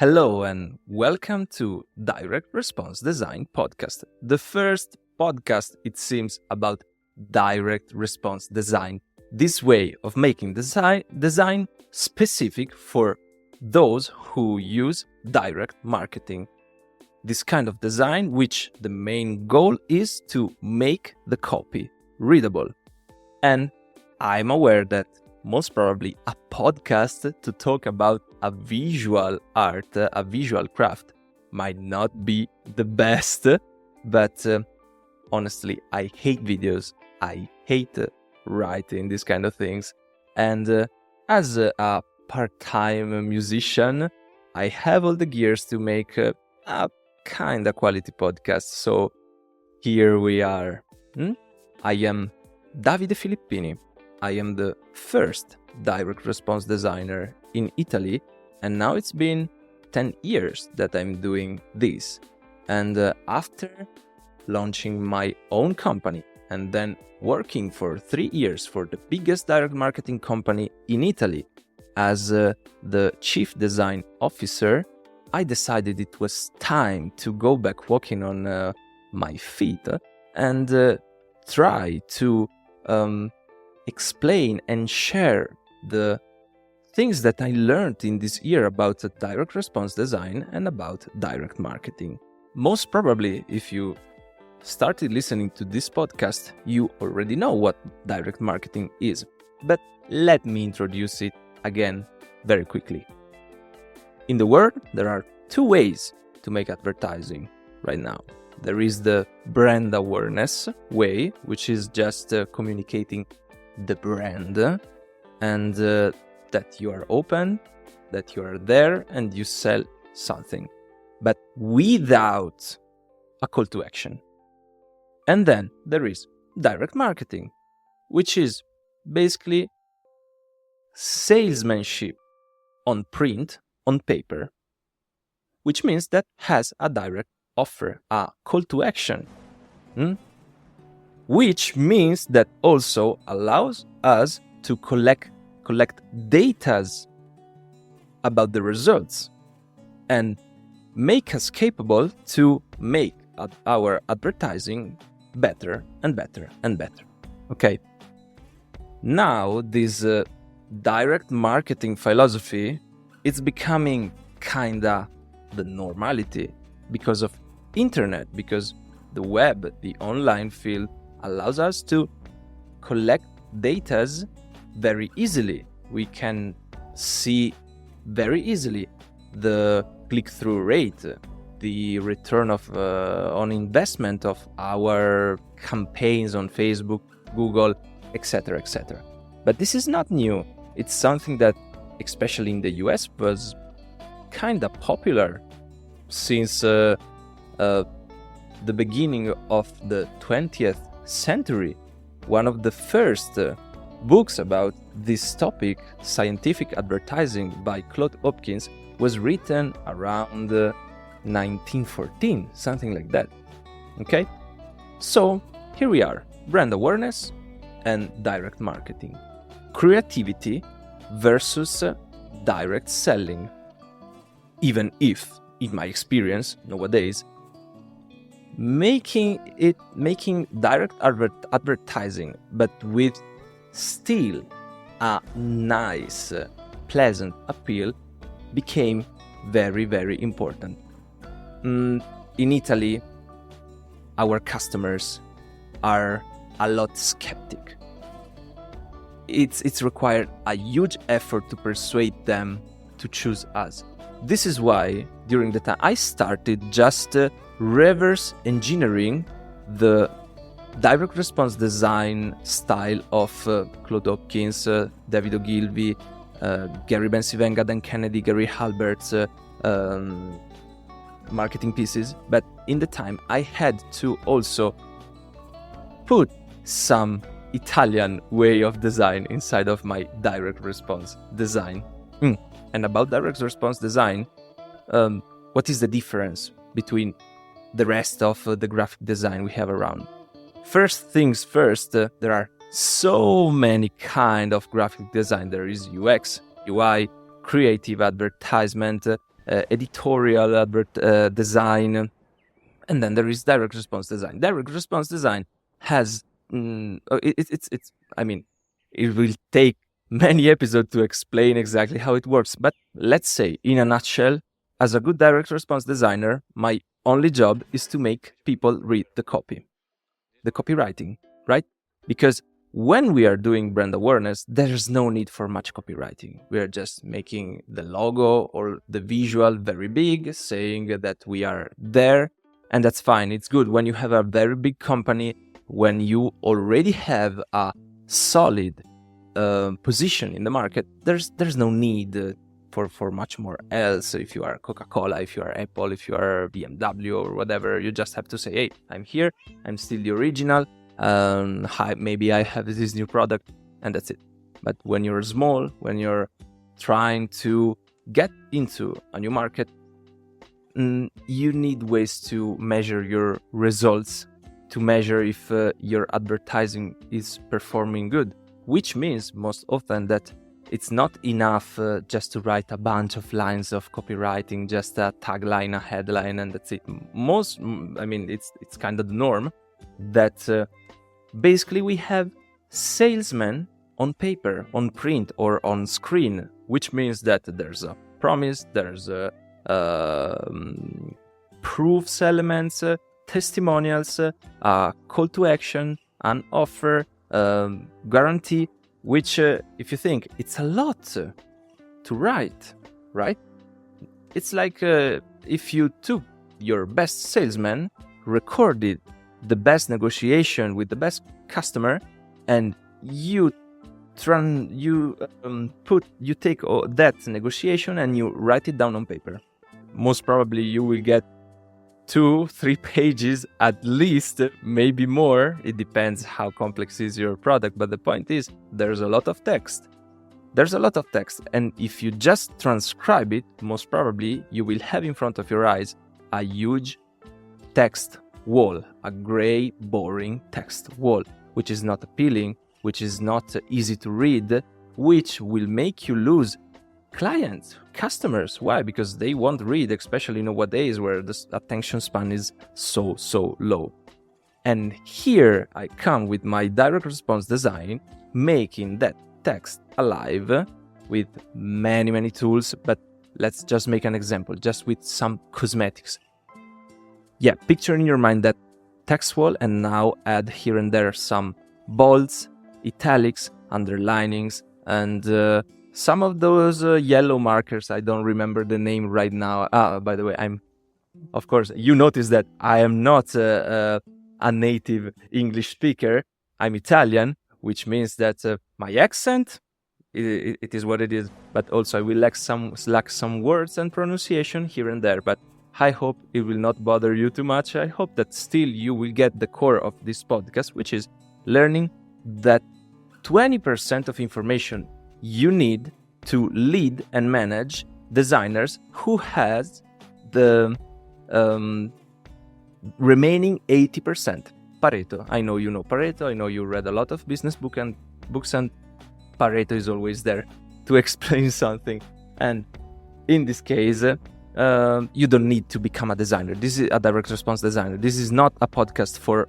Hello and welcome to Direct Response Design Podcast, the first podcast, it seems, about direct response design. This way of making design specific for those who use direct marketing. This kind of design, which the main goal is to make the copy readable. And I'm aware that most probably a podcast to talk about a visual art, a visual craft, might not be the best, but honestly, I hate videos. I hate writing these kind of things. And as a part-time musician, I have all the gears to make a kind of quality podcast. So here we are. I am Davide Filippini. I am the first direct response designer in Italy, and now it's been 10 years that I'm doing this. And after launching my own company and then working for 3 years for the biggest direct marketing company in Italy as the chief design officer, I decided it was time to go back walking on my feet and try to explain and share the things that I learned in this year about direct response design and about direct marketing. Most probably, if you started listening to this podcast, you already know what direct marketing is. But let me introduce it again very quickly. In the world, there are two ways to make advertising right now. There is the brand awareness way, which is just communicating the brand and that you are open, that you are there and you sell something, but without a call to action. And then there is direct marketing, which is basically salesmanship on print, on paper, which means that has a direct offer, a call to action. Which means that also allows us to collect data about the results and make us capable to make our advertising better and better and better. Okay. Now this direct marketing philosophy, it's becoming kinda the normality because of internet, because the web, the online field, allows us to collect data very easily. We can see very easily the click-through rate, the return on investment of our campaigns on Facebook, Google, etc., etc. But this is not new. It's something that, especially in the US, was kind of popular since the beginning of the 20th century. One of the first books about this topic, Scientific Advertising by Claude Hopkins, was written around 1914, something like that. Okay? So here we are, brand awareness and direct marketing. Creativity versus direct selling. Even if, in my experience nowadays, making direct advertising, but with still a nice, pleasant appeal, became very, very important. In Italy, our customers are a lot skeptic. It's required a huge effort to persuade them to choose us. This is why, during the time, I started just reverse engineering the direct response design style of Claude Hopkins, David Ogilvy, Gary Bencivenga, Dan Kennedy, Gary Halbert's marketing pieces. But in the time, I had to also put some Italian way of design inside of my direct response design. And about direct response design, what is the difference between the rest of the graphic design we have around? First things first, there are so many kind of graphic design. There is UX, UI, creative advertisement, editorial design, and then there is direct response design. Direct response design has I mean, it will take many episodes to explain exactly how it works, but let's say in a nutshell, as a good direct response designer, my only job is to make people read the copywriting, right? Because when we are doing brand awareness, there's no need for much copywriting. We are just making the logo or the visual very big, saying that we are there, and that's fine. It's good when you have a very big company, when you already have a solid position in the market. There's no need for much more else. If you are Coca-Cola, if you are Apple, if you are BMW or whatever, you just have to say, hey, I'm here, I'm still the original, hi, maybe I have this new product, and that's it. But when you're small, when you're trying to get into a new market, you need ways to measure your results, to measure if your advertising is performing good, which means most often that it's not enough just to write a bunch of lines of copywriting, just a tagline, a headline, and that's it. It's kind of the norm that basically we have salesmen on paper, on print, or on screen, which means that there's a promise, there's proofs elements, testimonials, a call to action, an offer, guarantee, which if you think, it's a lot to write, right? It's like if you took your best salesman, recorded the best negotiation with the best customer, and you take that negotiation and you write it down on paper. Most probably you will get 2-3 pages at least, maybe more. It depends how complex is your product, but the point is there's a lot of text. And if you just transcribe it, most probably you will have in front of your eyes a huge text wall, a gray, boring text wall, which is not appealing, which is not easy to read, which will make you lose clients, customers. Why? Because they won't read, especially nowadays where the attention span is so low. And here I come with my direct response design, making that text alive with many tools. But let's just make an example, just with some cosmetics. Yeah, picture in your mind that text wall, and now add here and there some bolds, italics, underlinings, and some of those yellow markers. I don't remember the name right now. By the way, of course, you notice that I am not a native English speaker. I'm Italian, which means that my accent, it is what it is. But also I will lack some words and pronunciation here and there. But I hope it will not bother you too much. I hope that still you will get the core of this podcast, which is learning that 20% of information you need to lead and manage designers who has the remaining 80%. Pareto. I know you know Pareto. I know you read a lot of business books, and Pareto is always there to explain something. And in this case, you don't need to become a designer. This is a direct response designer. This is not a podcast for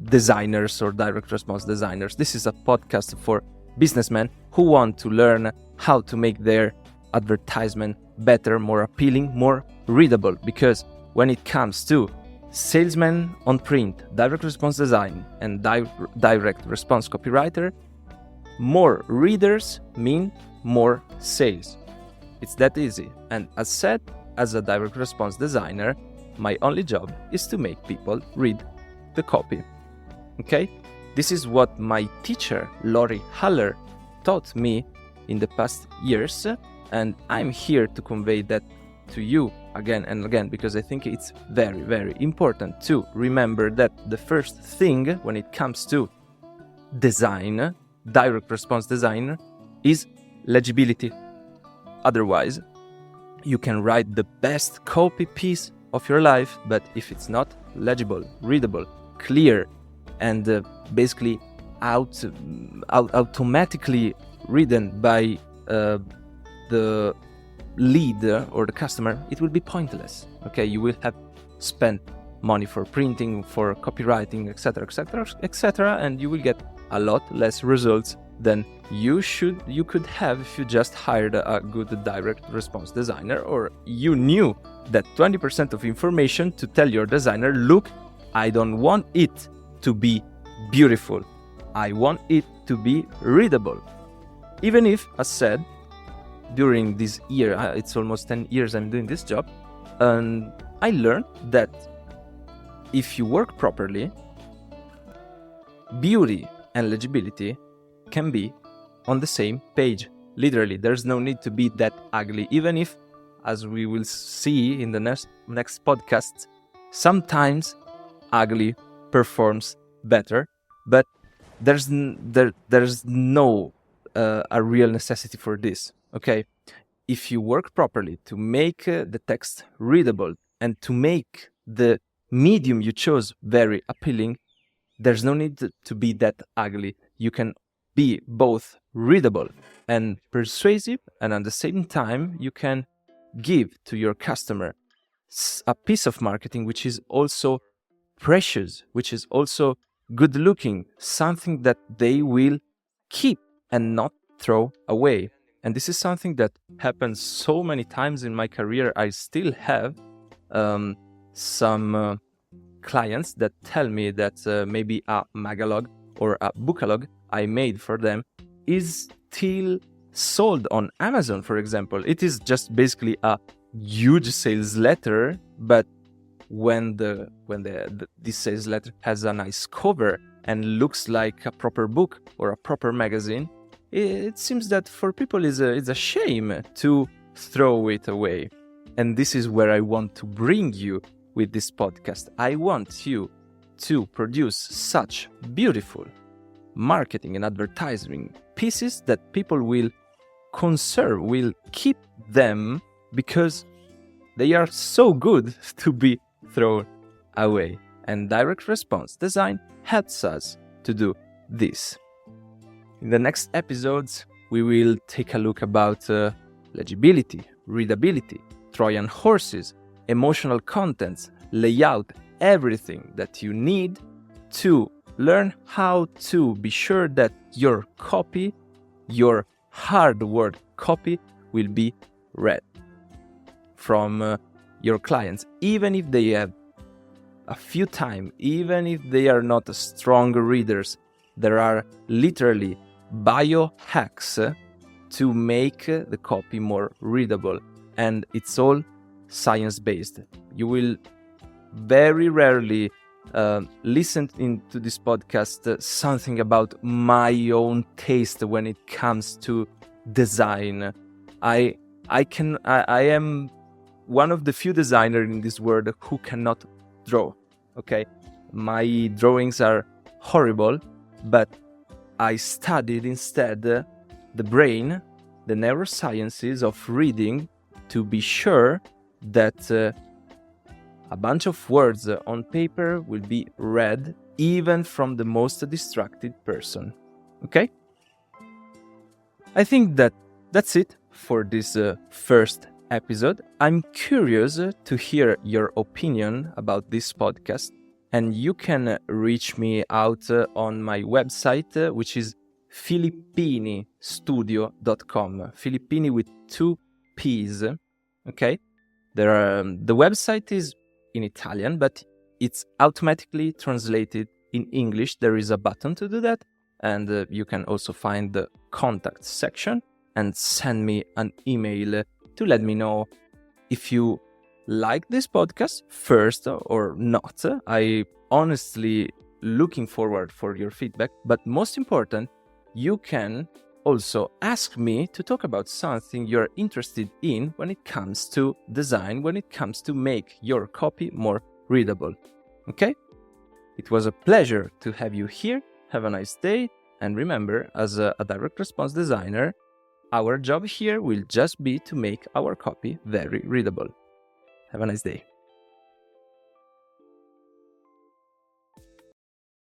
designers or direct response designers. This is a podcast for businessmen who want to learn how to make their advertisement better, more appealing, more readable. Because when it comes to salesman on print, direct response design, and direct response copywriter, more readers mean more sales. It's that easy. And as said, as a direct response designer, my only job is to make people read the copy. Okay? This is what my teacher, Lori Haller, taught me in the past years, and I'm here to convey that to you again and again, because I think it's very important to remember that the first thing when it comes to design, direct response design, is legibility. Otherwise, you can write the best copy piece of your life, but if it's not legible, readable, clear, and basically automatically written by the lead or the customer, it will be pointless. Okay, you will have spent money for printing, for copywriting, etc., etc., etc., and you will get a lot less results than you could have if you just hired a good direct response designer, or you knew that 20% of information to tell your designer, look, I don't want it to be beautiful, I want it to be readable. Even if, as said, during this year, it's almost 10 years I'm doing this job, and I learned that if you work properly, beauty and legibility can be on the same page. Literally, there's no need to be that ugly, even if, as we will see in the next podcast, sometimes ugly performs better, but there's no a real necessity for this. Okay, if you work properly to make the text readable and to make the medium you chose very appealing, there's no need to be that ugly. You can be both readable and persuasive, and at the same time you can give to your customer a piece of marketing which is also precious, which is also good looking, something that they will keep and not throw away. And this is something that happens so many times in my career. I still have some clients that tell me that maybe a magalog or a bookalog I made for them is still sold on Amazon, for example. It is just basically a huge sales letter, but when this sales letter has a nice cover and looks like a proper book or a proper magazine, it seems that for people it's a shame to throw it away. And this is where I want to bring you with this podcast. I want you to produce such beautiful marketing and advertising pieces that people will conserve, will keep them, because they are so good to be thrown away. And direct response design helps us to do this. In the next episodes, we will take a look about legibility, readability, Trojan horses, emotional contents, layout, everything that you need to learn how to be sure that your copy, your hard work copy, will be read from your clients, even if they have a few time, even if they are not strong readers. There are literally biohacks to make the copy more readable, and it's all science-based. You will very rarely listen into this podcast something about my own taste when it comes to design. I am one of the few designers in this world who cannot draw. Okay, my drawings are horrible, but I studied instead the brain, the neurosciences of reading, to be sure that a bunch of words on paper will be read even from the most distracted person. Okay? I think that's it for this first episode. I'm curious to hear your opinion about this podcast, and you can reach me out on my website, which is filippinistudio.com. Filippini with 2 P's. Okay? The website is in Italian, but it's automatically translated in English. There is a button to do that, and you can also find the contact section and send me an email to let me know if you like this podcast first or not. I honestly looking forward for your feedback, but most important, you can also ask me to talk about something you're interested in when it comes to design, when it comes to make your copy more readable. Okay? It was a pleasure to have you here. Have a nice day. And remember, as a direct response designer, our job here will just be to make our copy very readable. Have a nice day.